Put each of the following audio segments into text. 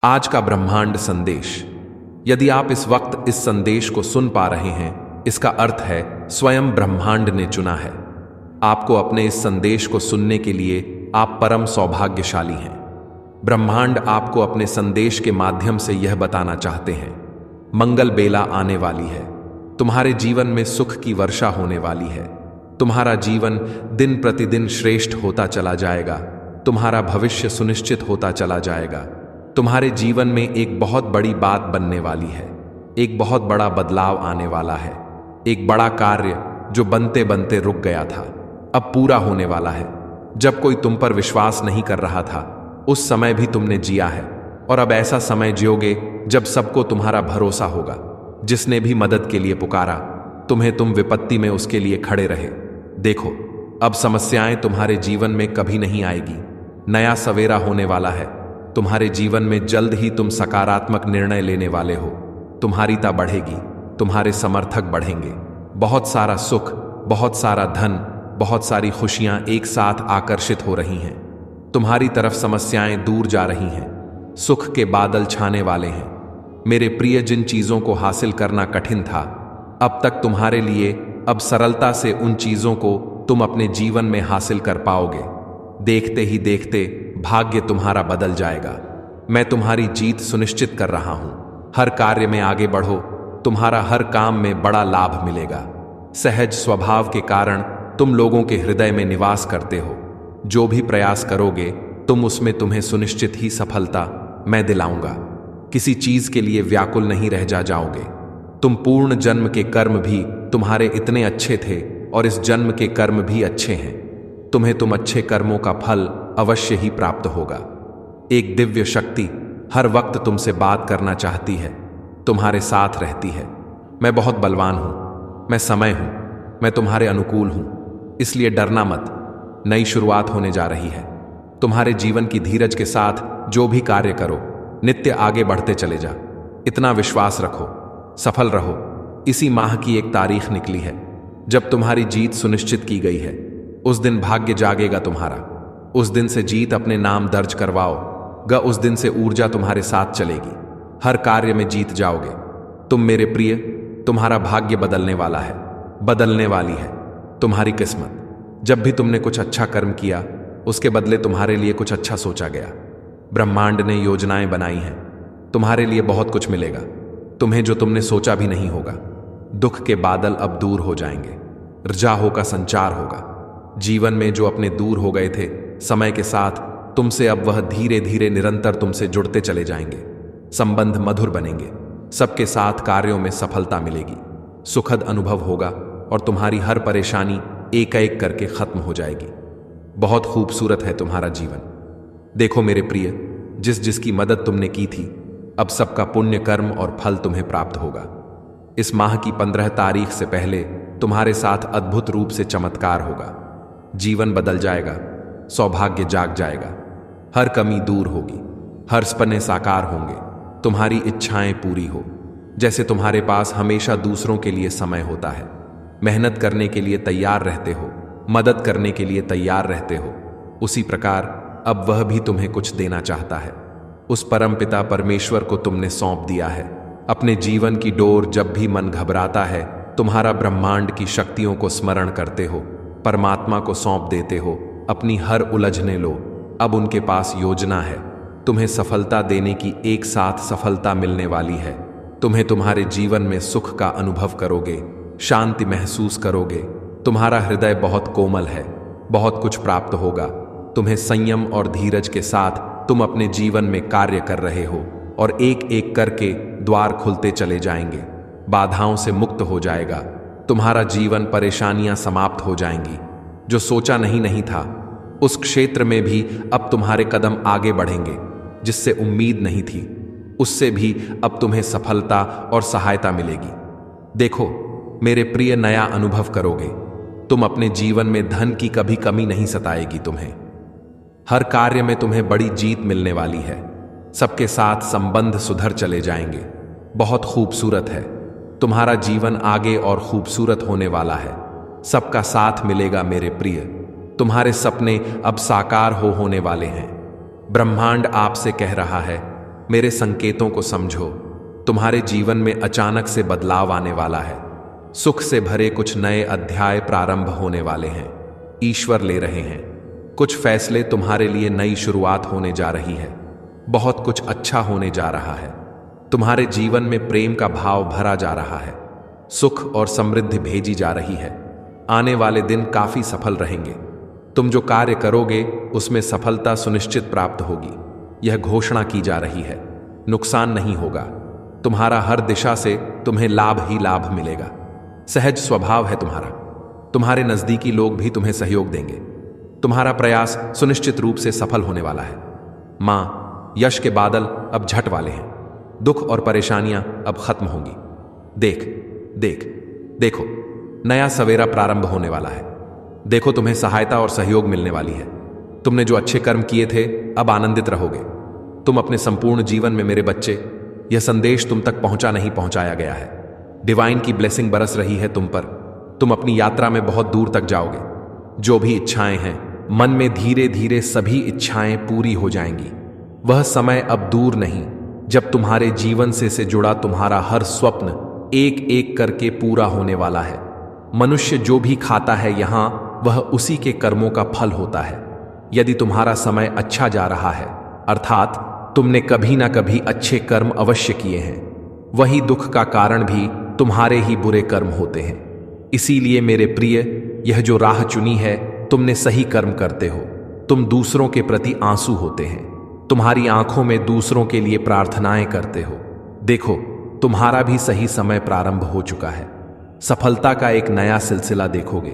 आज का ब्रह्मांड संदेश। यदि आप इस वक्त इस संदेश को सुन पा रहे हैं, इसका अर्थ है स्वयं ब्रह्मांड ने चुना है आपको अपने इस संदेश को सुनने के लिए। आप परम सौभाग्यशाली हैं। ब्रह्मांड आपको अपने संदेश के माध्यम से यह बताना चाहते हैं, मंगल बेला आने वाली है, तुम्हारे जीवन में सुख की वर्षा होने वाली है, तुम्हारा जीवन दिन प्रतिदिन श्रेष्ठ होता चला जाएगा, तुम्हारा भविष्य सुनिश्चित होता चला जाएगा, तुम्हारे जीवन में एक बहुत बड़ी बात बनने वाली है, एक बहुत बड़ा बदलाव आने वाला है, एक बड़ा कार्य जो बनते बनते रुक गया था अब पूरा होने वाला है। जब कोई तुम पर विश्वास नहीं कर रहा था, उस समय भी तुमने जिया है, और अब ऐसा समय जियोगे जब सबको तुम्हारा भरोसा होगा। जिसने भी मदद के लिए पुकारा तुम्हें, तुम विपत्ति में उसके लिए खड़े रहे। देखो, अब समस्याएं तुम्हारे जीवन में कभी नहीं आएगी। नया सवेरा होने वाला है। तुम्हारे जीवन में जल्द ही तुम सकारात्मक निर्णय लेने वाले हो। तुम्हारीता बढ़ेगी, तुम्हारे समर्थक बढ़ेंगे। बहुत सारा सुख, बहुत सारा धन, बहुत सारी खुशियां एक साथ आकर्षित हो रही हैं। तुम्हारी तरफ समस्याएं दूर जा रही हैं। सुख के बादल छाने वाले हैं। मेरे प्रिय, जिन चीजों को हासिल करना कठिन था अब तक तुम्हारे लिए, अब सरलता से उन चीजों को तुम अपने जीवन में हासिल कर पाओगे। देखते ही देखते भाग्य तुम्हारा बदल जाएगा। मैं तुम्हारी जीत सुनिश्चित कर रहा हूं। हर कार्य में आगे बढ़ो, तुम्हारा हर काम में बड़ा लाभ मिलेगा। सहज स्वभाव के कारण तुम लोगों के हृदय में निवास करते हो। जो भी प्रयास करोगे तुम उसमें, तुम्हें सुनिश्चित ही सफलता मैं दिलाऊंगा। किसी चीज के लिए व्याकुल नहीं रह जाओगे। तुम पूर्ण जन्म के कर्म भी तुम्हारे इतने अच्छे थे और इस जन्म के कर्म भी अच्छे हैं। तुम्हें तुम अच्छे कर्मों का फल अवश्य ही प्राप्त होगा। एक दिव्य शक्ति हर वक्त तुमसे बात करना चाहती है, तुम्हारे साथ रहती है। मैं बहुत बलवान हूं, मैं समय हूं, मैं तुम्हारे अनुकूल हूं, इसलिए डरना मत। नई शुरुआत होने जा रही है। तुम्हारे जीवन की धीरज के साथ जो भी कार्य करो, नित्य आगे बढ़ते चले जा। इतना विश्वास रखो, सफल रहो। इसी माह की एक तारीख निकली है जब तुम्हारी जीत सुनिश्चित की गई है। उस दिन भाग्य जागेगा तुम्हारा। उस दिन से जीत अपने नाम दर्ज करवाओ। उस दिन से ऊर्जा तुम्हारे साथ चलेगी। हर कार्य में जीत जाओगे। तुम मेरे प्रिय, तुम्हारा भाग्य बदलने वाला है, बदलने वाली है तुम्हारी किस्मत। जब भी तुमने कुछ अच्छा कर्म किया, उसके बदले तुम्हारे लिए कुछ अच्छा सोचा गया। ब्रह्मांड ने योजनाएं बनाई हैं। तुम्हारे लिए बहुत कुछ मिलेगा, तुम्हें जो तुमने सोचा भी नहीं होगा। दुख के बादल अब दूर हो जाएंगे, रजाहों का संचार होगा। जीवन में जो अपने दूर हो गए थे, समय के साथ तुमसे अब वह धीरे धीरे निरंतर तुमसे जुड़ते चले जाएंगे। संबंध मधुर बनेंगे। सबके साथ कार्यों में सफलता मिलेगी। सुखद अनुभव होगा और तुम्हारी हर परेशानी एक एक करके खत्म हो जाएगी। बहुत खूबसूरत है तुम्हारा जीवन। देखो मेरे प्रिय, जिसकी मदद तुमने की थी, अब सबका पुण्य कर्म और फल तुम्हें प्राप्त होगा। इस माह की 15 तारीख से पहले तुम्हारे साथ अद्भुत रूप से चमत्कार होगा। जीवन बदल जाएगा, सौभाग्य जाग जाएगा, हर कमी दूर होगी, हर सपने साकार होंगे, तुम्हारी इच्छाएं पूरी हो। जैसे तुम्हारे पास हमेशा दूसरों के लिए समय होता है, मेहनत करने के लिए तैयार रहते हो, मदद करने के लिए तैयार रहते हो, उसी प्रकार अब वह भी तुम्हें कुछ देना चाहता है। उस परमपिता परमेश्वर को तुमने सौंप दिया है अपने जीवन की डोर। जब भी मन घबराता है, तुम्हारा ब्रह्मांड की शक्तियों को स्मरण करते हो, परमात्मा को सौंप देते हो, अपनी हर उलझने लो। अब उनके पास योजना है, तुम्हें सफलता देने की। एक साथ सफलता मिलने वाली है। तुम्हें तुम्हारे जीवन में सुख का अनुभव करोगे, शांति महसूस करोगे। तुम्हारा हृदय बहुत कोमल है, बहुत कुछ प्राप्त होगा। तुम्हें संयम और धीरज के साथ तुम अपने जीवन में कार्य कर रहे हो और एक एक करके द्वार खुलते चले जाएंगे। बाधाओं से मुक्त हो जाएगा तुम्हारा जीवन, परेशानियां समाप्त हो जाएंगी। जो सोचा नहीं था, उस क्षेत्र में भी अब तुम्हारे कदम आगे बढ़ेंगे। जिससे उम्मीद नहीं थी, उससे भी अब तुम्हें सफलता और सहायता मिलेगी। देखो मेरे प्रिय, नया अनुभव करोगे। तुम अपने जीवन में धन की कभी कमी नहीं सताएगी तुम्हें। हर कार्य में तुम्हें बड़ी जीत मिलने वाली है। सबके साथ संबंध सुधर चले जाएंगे। बहुत खूबसूरत है तुम्हारा जीवन, आगे और खूबसूरत होने वाला है। सबका साथ मिलेगा मेरे प्रिय। तुम्हारे सपने अब साकार होने वाले हैं। ब्रह्मांड आपसे कह रहा है, मेरे संकेतों को समझो। तुम्हारे जीवन में अचानक से बदलाव आने वाला है। सुख से भरे कुछ नए अध्याय प्रारंभ होने वाले हैं। ईश्वर ले रहे हैं कुछ फैसले, तुम्हारे लिए नई शुरुआत होने जा रही है। बहुत कुछ अच्छा होने जा रहा है। तुम्हारे जीवन में प्रेम का भाव भरा जा रहा है। सुख और समृद्धि भेजी जा रही है। आने वाले दिन काफी सफल रहेंगे। तुम जो कार्य करोगे उसमें सफलता सुनिश्चित प्राप्त होगी। यह घोषणा की जा रही है। नुकसान नहीं होगा। तुम्हारा हर दिशा से तुम्हें लाभ ही लाभ मिलेगा। सहज स्वभाव है तुम्हारा। तुम्हारे नजदीकी लोग भी तुम्हें सहयोग देंगे। तुम्हारा प्रयास सुनिश्चित रूप से सफल होने वाला है। मां, यश के बादल अब झट वाले हैं। दुख और परेशानियां अब खत्म होंगी। देख देख देखो, नया सवेरा प्रारंभ होने वाला है। देखो, तुम्हें सहायता और सहयोग मिलने वाली है। तुमने जो अच्छे कर्म किए थे, अब आनंदित रहोगे। तुम अपने संपूर्ण जीवन में मेरे बच्चे, यह संदेश तुम तक पहुंचाया गया है। डिवाइन की ब्लेसिंग बरस रही है तुम पर। तुम अपनी यात्रा में बहुत दूर तक जाओगे। जो भी इच्छाएं हैं मन में, धीरे धीरे सभी इच्छाएं पूरी हो जाएंगी। वह समय अब दूर नहीं जब तुम्हारे जीवन से जुड़ा तुम्हारा हर स्वप्न एक एक करके पूरा होने वाला है। मनुष्य जो भी खाता है यहां, वह उसी के कर्मों का फल होता है। यदि तुम्हारा समय अच्छा जा रहा है, अर्थात तुमने कभी ना कभी अच्छे कर्म अवश्य किए हैं, वही दुख का कारण भी तुम्हारे ही बुरे कर्म होते हैं। इसीलिए मेरे प्रिय, यह जो राह चुनी है, तुमने सही कर्म करते हो। तुम दूसरों के प्रति आंसू होते हैं। तुम्हारी आंखों में दूसरों के लिए प्रार्थनाएं करते हो। देखो, तुम्हारा भी सही समय प्रारंभ हो चुका है। सफलता का एक नया सिलसिला देखोगे।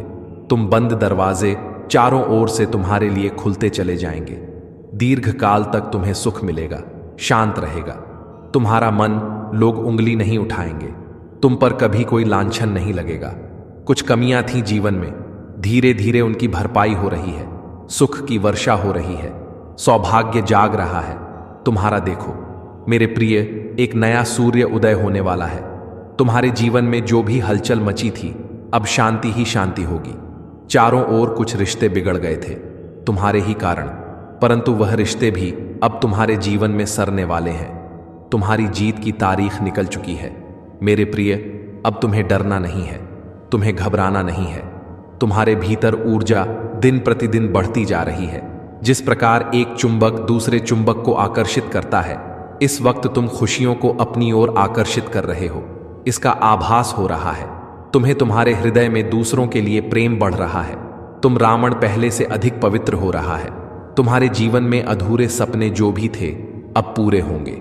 तुम बंद दरवाजे चारों ओर से तुम्हारे लिए खुलते चले जाएंगे। दीर्घ काल तक तुम्हें सुख मिलेगा, शांत रहेगा। तुम्हारा मन, लोग उंगली नहीं उठाएंगे। तुम पर कभी कोई लांछन नहीं लगेगा। कुछ कमियां थी जीवन में, धीरे धीरे उनकी भरपाई हो रही है। सुख की वर्षा हो रही है। सौभाग्य जाग रहा है। तुम्हारा देखो मेरे प्रिय, एक नया सूर्य उदय होने वाला है। तुम्हारे जीवन में जो भी हलचल मची थी, अब शांति ही शांति होगी। चारों ओर कुछ रिश्ते बिगड़ गए थे तुम्हारे ही कारण, परंतु वह रिश्ते भी अब तुम्हारे जीवन में सरने वाले हैं। तुम्हारी जीत की तारीख निकल चुकी है। मेरे प्रिय, अब तुम्हें डरना नहीं है, तुम्हें घबराना नहीं है। तुम्हारे भीतर ऊर्जा दिन प्रतिदिन बढ़ती जा रही है। जिस प्रकार एक चुंबक दूसरे चुंबक को आकर्षित करता है, इस वक्त तुम खुशियों को अपनी ओर आकर्षित कर रहे हो। इसका आभास हो रहा है। तुम्हें तुम्हारे हृदय में दूसरों के लिए प्रेम बढ़ रहा है। तुम रावण पहले से अधिक पवित्र हो रहा है। तुम्हारे जीवन में अधूरे सपने जो भी थे, अब पूरे होंगे।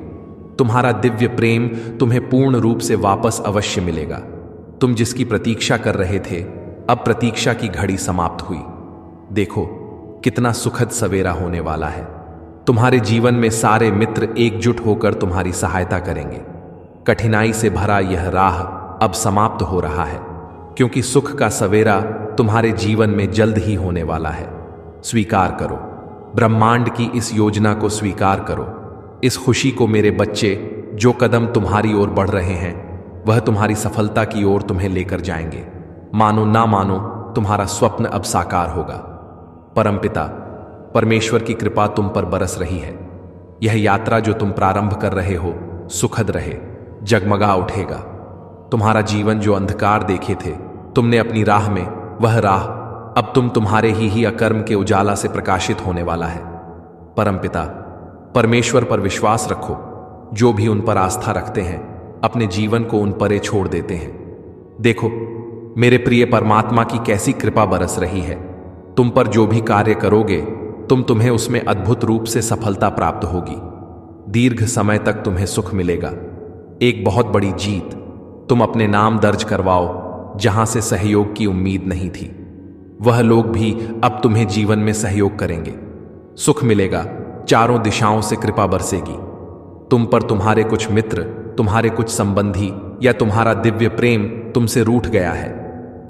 तुम्हारा दिव्य प्रेम तुम्हें पूर्ण रूप से वापस अवश्य मिलेगा। तुम जिसकी प्रतीक्षा कर रहे थे, अब प्रतीक्षा की घड़ी समाप्त हुई। देखो, कितना सुखद सवेरा होने वाला है। तुम्हारे जीवन में सारे मित्र एकजुट होकर तुम्हारी सहायता करेंगे। कठिनाई से भरा यह राह अब समाप्त हो रहा है, क्योंकि सुख का सवेरा तुम्हारे जीवन में जल्द ही होने वाला है। स्वीकार करो, ब्रह्मांड की इस योजना को स्वीकार करो। इस खुशी को मेरे बच्चे, जो कदम तुम्हारी ओर बढ़ रहे हैं, वह तुम्हारी सफलता की ओर तुम्हें लेकर जाएंगे। मानो ना मानो, तुम्हारा स्वप्न अब साकार होगा। परमपिता परमेश्वर की कृपा तुम पर बरस रही है। यह यात्रा जो तुम प्रारंभ कर रहे हो, सुखद रहे, जगमगा उठेगा। तुम्हारा जीवन जो अंधकार देखे थे तुमने अपनी राह में, वह राह अब तुम्हारे ही अकर्म के उजाला से प्रकाशित होने वाला है। परमपिता परमेश्वर पर विश्वास रखो। जो भी उन पर आस्था रखते हैं, अपने जीवन को उन परे छोड़ देते हैं। देखो मेरे प्रिय, परमात्मा की कैसी कृपा बरस रही है। तुम पर जो भी कार्य करोगे, तुम्हें उसमें अद्भुत रूप से सफलता प्राप्त होगी। दीर्घ समय तक तुम्हें सुख मिलेगा। एक बहुत बड़ी जीत तुम अपने नाम दर्ज करवाओ, जहां से सहयोग की उम्मीद नहीं थी। वह लोग भी अब तुम्हें जीवन में सहयोग करेंगे। सुख मिलेगा, चारों दिशाओं से कृपा बरसेगी। तुम पर तुम्हारे कुछ मित्र, तुम्हारे कुछ संबंधी या तुम्हारा दिव्य प्रेम तुमसे रूठ गया है।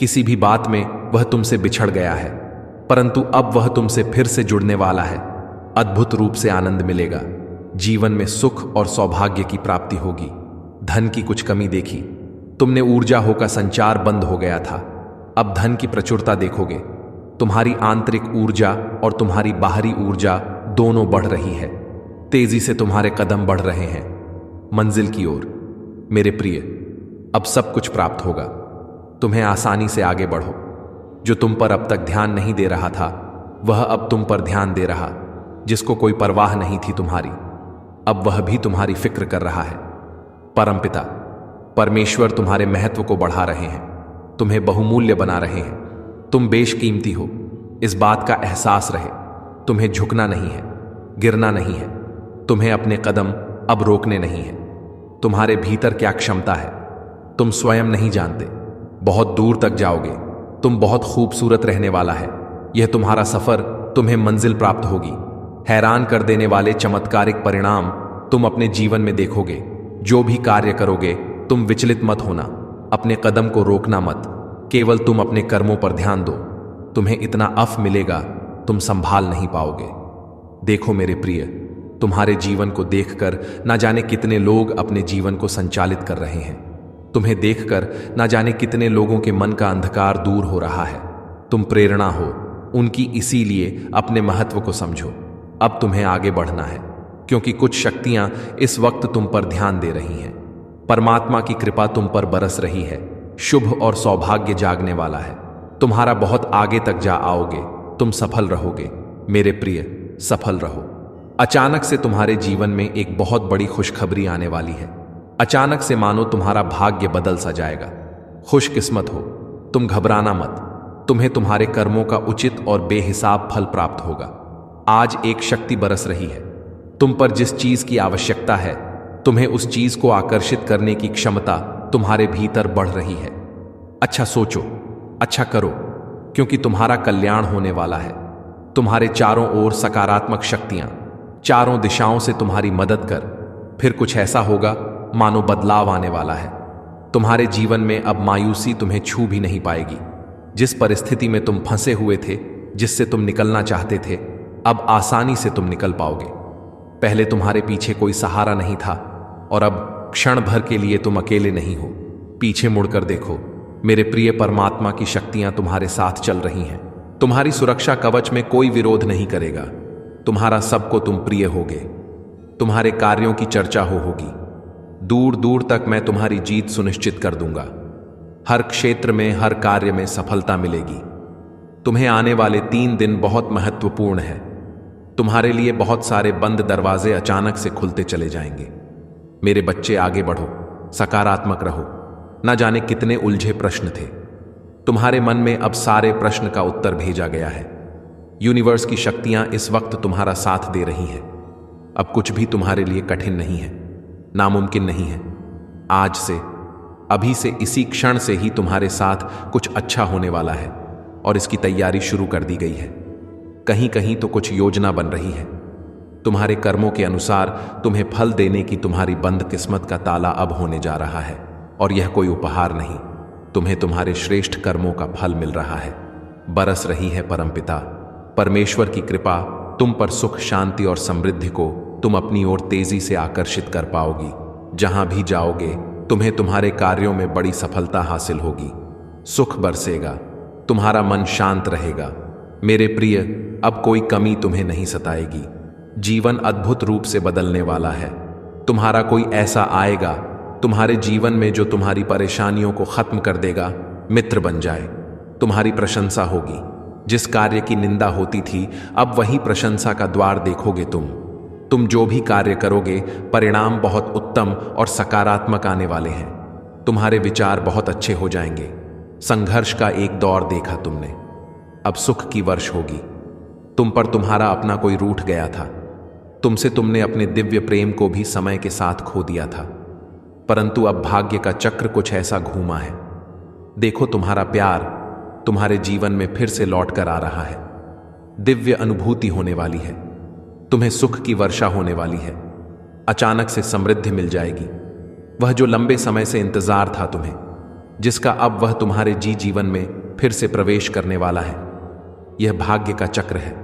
किसी भी बात में वह तुमसे बिछड़ गया है, परंतु अब वह तुमसे फिर से जुड़ने वाला है। अद्भुत रूप से आनंद मिलेगा। जीवन में सुख और सौभाग्य की प्राप्ति होगी। धन की कुछ कमी देखी, तुमने ऊर्जा होकर संचार बंद हो गया था। अब धन की प्रचुरता देखोगे। तुम्हारी आंतरिक ऊर्जा और तुम्हारी बाहरी ऊर्जा दोनों बढ़ रही है। तेजी से तुम्हारे कदम बढ़ रहे हैं मंजिल की ओर। मेरे प्रिय, अब सब कुछ प्राप्त होगा। तुम्हें आसानी से आगे बढ़ो। जो तुम पर अब तक ध्यान नहीं दे रहा था, वह अब तुम पर ध्यान दे रहा। जिसको कोई परवाह नहीं थी तुम्हारी, अब वह भी तुम्हारी फिक्र कर रहा है। परमपिता परमेश्वर तुम्हारे महत्व को बढ़ा रहे हैं, तुम्हें बहुमूल्य बना रहे हैं। तुम बेशकीमती हो, इस बात का एहसास रहे। तुम्हें झुकना नहीं है, गिरना नहीं है। तुम्हें अपने कदम अब रोकने नहीं है। तुम्हारे भीतर क्या क्षमता है तुम स्वयं नहीं जानते। बहुत दूर तक जाओगे। तुम बहुत खूबसूरत रहने वाला है। यह तुम्हारा सफर तुम्हें मंजिल प्राप्त होगी। हैरान कर देने वाले चमत्कारिक परिणाम तुम अपने जीवन में देखोगे। जो भी कार्य करोगे, तुम विचलित मत होना। अपने कदम को रोकना मत। केवल तुम अपने कर्मों पर ध्यान दो। तुम्हें इतना अफ मिलेगा, तुम संभाल नहीं पाओगे। देखो मेरे प्रिय, तुम्हारे जीवन को देखकर ना जाने कितने लोग अपने जीवन को संचालित कर रहे हैं। तुम्हें देखकर ना जाने कितने लोगों के मन का अंधकार दूर हो रहा है। तुम प्रेरणा हो उनकी, इसीलिए अपने महत्व को समझो। अब तुम्हें आगे बढ़ना है, क्योंकि कुछ शक्तियां इस वक्त तुम पर ध्यान दे रही हैं। परमात्मा की कृपा तुम पर बरस रही है। शुभ और सौभाग्य जागने वाला है। तुम्हारा बहुत आगे तक जा आओगे। तुम सफल रहोगे मेरे प्रिय, सफल रहो। अचानक से तुम्हारे जीवन में एक बहुत बड़ी खुशखबरी आने वाली है। अचानक से मानो तुम्हारा भाग्य बदल सा जाएगा। खुशकिस्मत हो, तुम घबराना मत। तुम्हें तुम्हारे कर्मों का उचित और बेहिसाब फल प्राप्त होगा। आज एक शक्ति बरस रही है। तुम पर जिस चीज की आवश्यकता है, तुम्हें उस चीज को आकर्षित करने की क्षमता तुम्हारे भीतर बढ़ रही है। अच्छा सोचो, अच्छा करो, क्योंकि तुम्हारा कल्याण होने वाला है। तुम्हारे चारों ओर सकारात्मक शक्तियां चारों दिशाओं से तुम्हारी मदद कर। फिर कुछ ऐसा होगा मानो बदलाव आने वाला है। तुम्हारे जीवन में अब मायूसी तुम्हें छू भी नहीं पाएगी। जिस परिस्थिति में तुम फंसे हुए थे, जिससे तुम निकलना चाहते थे, अब आसानी से तुम निकल पाओगे। पहले तुम्हारे पीछे कोई सहारा नहीं था, और अब क्षण भर के लिए तुम अकेले नहीं हो। पीछे मुड़कर देखो, मेरे प्रिय परमात्मा की शक्तियां तुम्हारे साथ चल रही हैं। तुम्हारी सुरक्षा कवच में कोई विरोध नहीं करेगा। तुम्हारा सबको तुम प्रिय होगे। तुम्हारे कार्यों की चर्चा होगी। दूर दूर तक मैं तुम्हारी जीत सुनिश्चित कर दूंगा। हर क्षेत्र में, हर कार्य में सफलता मिलेगी। तुम्हें आने वाले 3 दिन बहुत महत्वपूर्ण है। तुम्हारे लिए बहुत सारे बंद दरवाजे अचानक से खुलते चले जाएंगे। मेरे बच्चे, आगे बढ़ो, सकारात्मक रहो। न जाने कितने उलझे प्रश्न थे। तुम्हारे मन में अब सारे प्रश्न का उत्तर भेजा गया है। यूनिवर्स की शक्तियां इस वक्त तुम्हारा साथ दे रही हैं। अब कुछ भी तुम्हारे लिए कठिन नहीं है, नामुमकिन नहीं है। आज से, अभी से, इसी क्षण से ही तुम्हारे साथ कुछ अच्छा होने वाला है, और इसकी तैयारी शुरू कर दी गई है। कहीं कहीं तो कुछ योजना बन रही है। तुम्हारे कर्मों के अनुसार तुम्हें फल देने की तुम्हारी बंद किस्मत का ताला अब होने जा रहा है, और यह कोई उपहार नहीं, तुम्हें तुम्हारे श्रेष्ठ कर्मों का फल मिल रहा है। बरस रही है परमपिता परमेश्वर की कृपा तुम पर। सुख, शांति और समृद्धि को तुम अपनी ओर तेजी से आकर्षित कर पाओगी। जहां भी जाओगे, तुम्हें तुम्हारे कार्यों में बड़ी सफलता हासिल होगी। सुख बरसेगा, तुम्हारा मन शांत रहेगा। मेरे प्रिय, अब कोई कमी तुम्हें नहीं सताएगी। जीवन अद्भुत रूप से बदलने वाला है। तुम्हारा कोई ऐसा आएगा तुम्हारे जीवन में जो तुम्हारी परेशानियों को खत्म कर देगा, मित्र बन जाए। तुम्हारी प्रशंसा होगी। जिस कार्य की निंदा होती थी, अब वही प्रशंसा का द्वार देखोगे तुम जो भी कार्य करोगे, परिणाम बहुत उत्तम और सकारात्मक आने वाले हैं। तुम्हारे विचार बहुत अच्छे हो जाएंगे। संघर्ष का एक दौर देखा तुमने, अब सुख की वर्ष होगी। तुम पर तुम्हारा अपना कोई रूठ गया था। तुमसे तुमने अपने दिव्य प्रेम को भी समय के साथ खो दिया था, परंतु अब भाग्य का चक्र कुछ ऐसा घूमा है। देखो, तुम्हारा प्यार तुम्हारे जीवन में फिर से लौट कर आ रहा है। दिव्य अनुभूति होने वाली है। तुम्हें सुख की वर्षा होने वाली है। अचानक से समृद्धि मिल जाएगी। वह जो लंबे समय से इंतजार था तुम्हें, जिसका अब वह तुम्हारे जीवन में फिर से प्रवेश करने वाला है। यह भाग्य का चक्र है,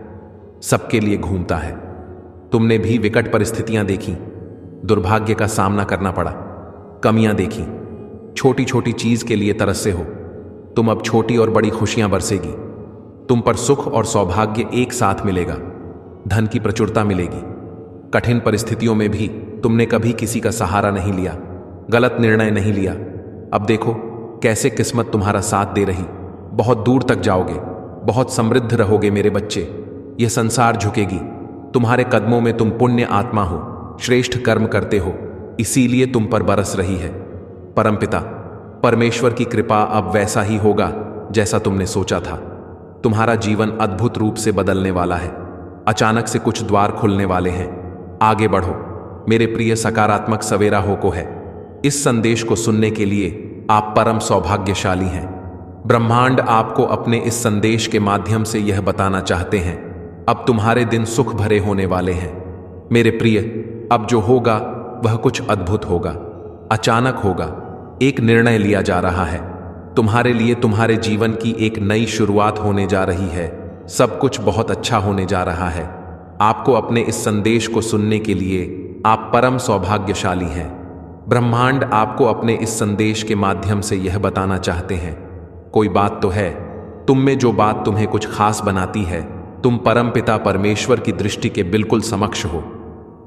सबके लिए घूमता है। तुमने भी विकट परिस्थितियां देखी, दुर्भाग्य का सामना करना पड़ा, कमियां देखी, छोटी छोटी चीज के लिए तरसे हो। तुम अब छोटी और बड़ी खुशियां बरसेगी। तुम पर सुख और सौभाग्य एक साथ मिलेगा। धन की प्रचुरता मिलेगी। कठिन परिस्थितियों में भी तुमने कभी किसी का सहारा नहीं लिया, गलत निर्णय नहीं लिया। अब देखो कैसे किस्मत तुम्हारा साथ दे रही। बहुत दूर तक जाओगे, बहुत समृद्ध रहोगे मेरे बच्चे। यह संसार झुकेगी तुम्हारे कदमों में। तुम पुण्य आत्मा हो, श्रेष्ठ कर्म करते हो, इसीलिए तुम पर बरस रही है परमपिता परमेश्वर की कृपा। अब वैसा ही होगा जैसा तुमने सोचा था। तुम्हारा जीवन अद्भुत रूप से बदलने वाला है। अचानक से कुछ द्वार खुलने वाले हैं। आगे बढ़ो मेरे प्रिय, सकारात्मक सवेरा हो को है। इस संदेश को सुनने के लिए आप परम सौभाग्यशाली हैं। ब्रह्मांड आपको अपने इस संदेश के माध्यम से यह बताना चाहते हैं, अब तुम्हारे दिन सुख भरे होने वाले हैं मेरे प्रिय। अब जो होगा वह कुछ अद्भुत होगा, अचानक होगा। एक निर्णय लिया जा रहा है तुम्हारे लिए। तुम्हारे जीवन की एक नई शुरुआत होने जा रही है। सब कुछ बहुत अच्छा होने जा रहा है। आपको अपने इस संदेश को सुनने के लिए आप परम सौभाग्यशाली हैं। ब्रह्मांड आपको अपने इस संदेश के माध्यम से यह बताना चाहते हैं, कोई बात तो है तुम में जो बात तुम्हें कुछ खास बनाती है। तुम परमपिता परमेश्वर की दृष्टि के बिल्कुल समक्ष हो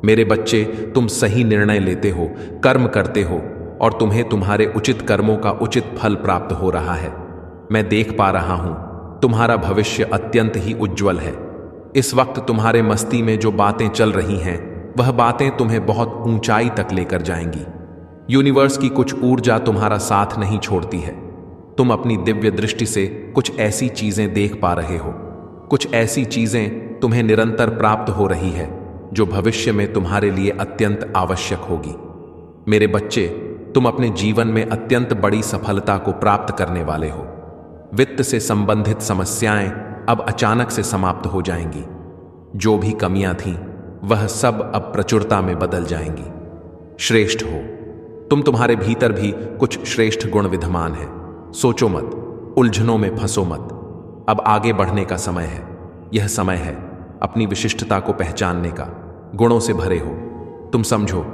मेरे बच्चे। तुम सही निर्णय लेते हो, कर्म करते हो और तुम्हें तुम्हारे उचित कर्मों का उचित फल प्राप्त हो रहा है। मैं देख पा रहा हूं तुम्हारा भविष्य अत्यंत ही उज्जवल है। इस वक्त तुम्हारे मस्ती में जो बातें चल रही हैं वह बातें तुम्हें बहुत ऊंचाई तक लेकर जाएंगी। यूनिवर्स की कुछ ऊर्जा तुम्हारा साथ नहीं छोड़ती है। तुम अपनी दिव्य दृष्टि से कुछ ऐसी चीजें देख पा रहे हो, कुछ ऐसी चीजें तुम्हें निरंतर प्राप्त हो रही है जो भविष्य में तुम्हारे लिए अत्यंत आवश्यक होगी मेरे बच्चे। तुम अपने जीवन में अत्यंत बड़ी सफलता को प्राप्त करने वाले हो। वित्त से संबंधित समस्याएं अब अचानक से समाप्त हो जाएंगी। जो भी कमियां थीं वह सब अब प्रचुरता में बदल जाएंगी। श्रेष्ठ हो तुम, तुम्हारे भीतर भी कुछ श्रेष्ठ गुण विद्यमान है। सोचो मत, उलझनों में फंसो मत। अब आगे बढ़ने का समय है। यह समय है अपनी विशिष्टता को पहचानने का। गुणों से भरे हो तुम, समझो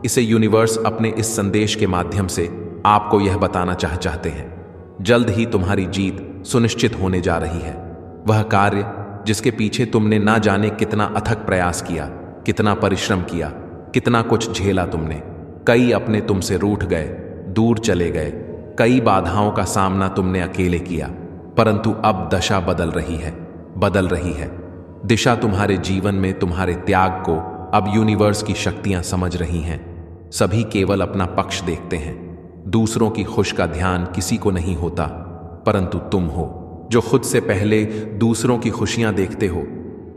इसे यूनिवर्स अपने इस संदेश के माध्यम से आपको यह बताना चाहते हैं। जल्द ही तुम्हारी जीत सुनिश्चित होने जा रही है। वह कार्य जिसके पीछे तुमने ना जाने कितना अथक प्रयास किया, कितना परिश्रम किया, कितना कुछ झेला तुमने। कई अपने तुमसे रूठ गए, दूर चले गए। कई बाधाओं का सामना तुमने अकेले किया, परंतु अब दशा बदल रही है, बदल रही है दिशा तुम्हारे जीवन में। तुम्हारे त्याग को अब यूनिवर्स की शक्तियां समझ रही हैं। सभी केवल अपना पक्ष देखते हैं। दूसरों की खुश का ध्यान किसी को नहीं होता, परंतु तुम हो जो खुद से पहले दूसरों की खुशियां देखते हो।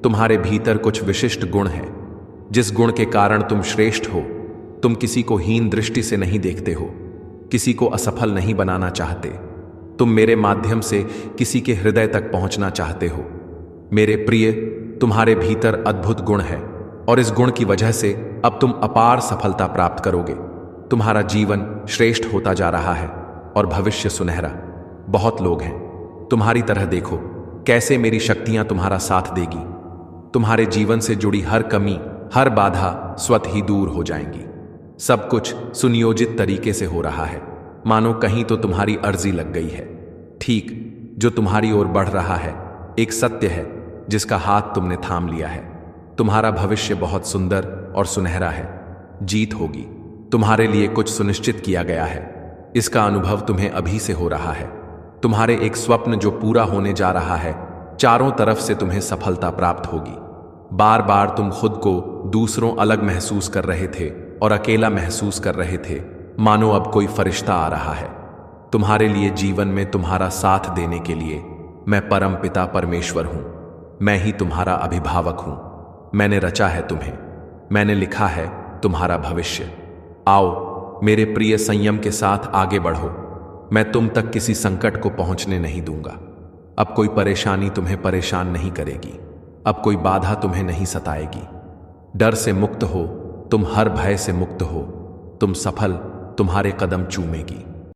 तुम्हारे भीतर कुछ विशिष्ट गुण है, जिस गुण के कारण तुम श्रेष्ठ हो। तुम किसी को हीन दृष्टि से नहीं देखते हो, किसी को असफल नहीं बनाना चाहते। तुम मेरे माध्यम से किसी के हृदय तक पहुंचना चाहते हो मेरे प्रिय। तुम्हारे भीतर अद्भुत गुण है और इस गुण की वजह से अब तुम अपार सफलता प्राप्त करोगे। तुम्हारा जीवन श्रेष्ठ होता जा रहा है और भविष्य सुनहरा। बहुत लोग हैं तुम्हारी तरह, देखो कैसे मेरी शक्तियां तुम्हारा साथ देगी। तुम्हारे जीवन से जुड़ी हर कमी, हर बाधा स्वतः ही दूर हो जाएंगी। सब कुछ सुनियोजित तरीके से हो रहा है, मानो कहीं तो तुम्हारी अर्जी लग गई है। ठीक जो तुम्हारी ओर बढ़ रहा है एक सत्य है जिसका हाथ तुमने थाम लिया है। तुम्हारा भविष्य बहुत सुंदर और सुनहरा है। जीत होगी, तुम्हारे लिए कुछ सुनिश्चित किया गया है। इसका अनुभव तुम्हें अभी से हो रहा है। तुम्हारे एक स्वप्न जो पूरा होने जा रहा है, चारों तरफ से तुम्हें सफलता प्राप्त होगी। बार बार तुम खुद को दूसरों अलग महसूस कर रहे थे और अकेला महसूस कर रहे थे, मानो अब कोई फरिश्ता आ रहा है तुम्हारे लिए जीवन में तुम्हारा साथ देने के लिए। मैं परम पिता परमेश्वर हूं, मैं ही तुम्हारा अभिभावक हूं। मैंने रचा है तुम्हें, मैंने लिखा है तुम्हारा भविष्य। आओ मेरे प्रिय, संयम के साथ आगे बढ़ो। मैं तुम तक किसी संकट को पहुंचने नहीं दूंगा। अब कोई परेशानी तुम्हें परेशान नहीं करेगी, अब कोई बाधा तुम्हें नहीं सताएगी। डर से मुक्त हो तुम, हर भय से मुक्त हो तुम। सफल तुम्हारे कदम चूमेगी।